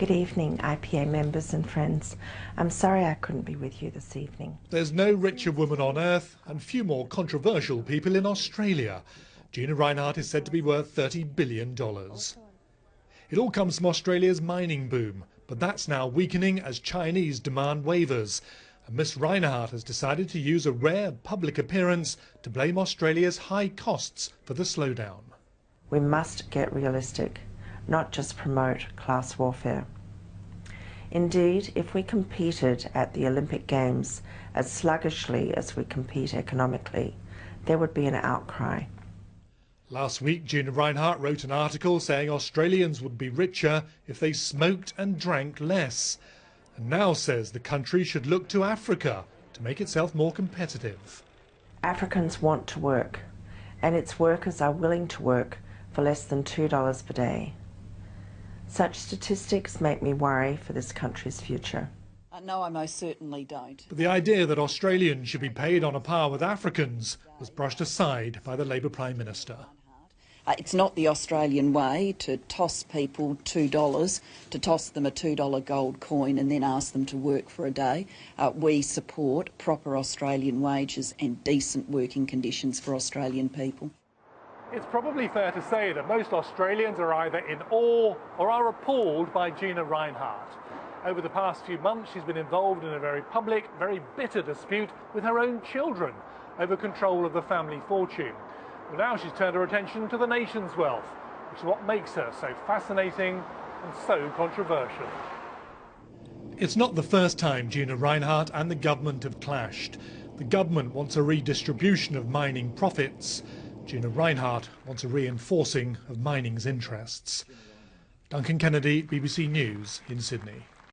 Good evening, IPA members and friends. I'm sorry I couldn't be with you this evening. There's no richer woman on earth and few more controversial people in Australia. Gina Rinehart is said to be worth $30 billion. It all comes from Australia's mining boom, but that's now weakening as Chinese demand waivers. And Miss Rinehart has decided to use a rare public appearance to blame Australia's high costs for the slowdown. We must get realistic, not just promote class warfare. Indeed, if we competed at the Olympic Games as sluggishly as we compete economically, there would be an outcry. Last week, Gina Rinehart wrote an article saying Australians would be richer if they smoked and drank less, and now says the country should look to Africa to make itself more competitive. Africans want to work, and its workers are willing to work for less than $2 per day. Such statistics make me worry for this country's future. No, I most certainly don't. But the idea that Australians should be paid on a par with Africans was brushed aside by the Labor Prime Minister. It's not the Australian way to toss people $2, to toss them a $2 gold coin and then ask them to work for a day. We support proper Australian wages and decent working conditions for Australian people. It's probably fair to say that most Australians are either in awe or are appalled by Gina Rinehart. Over the past few months, she's been involved in a very public, very bitter dispute with her own children over control of the family fortune. But now she's turned her attention to the nation's wealth, which is what makes her so fascinating and so controversial. It's not the first time Gina Rinehart and the government have clashed. The government wants a redistribution of mining profits. Gina Rinehart wants a reinforcing of mining's interests. Duncan Kennedy, BBC News in Sydney.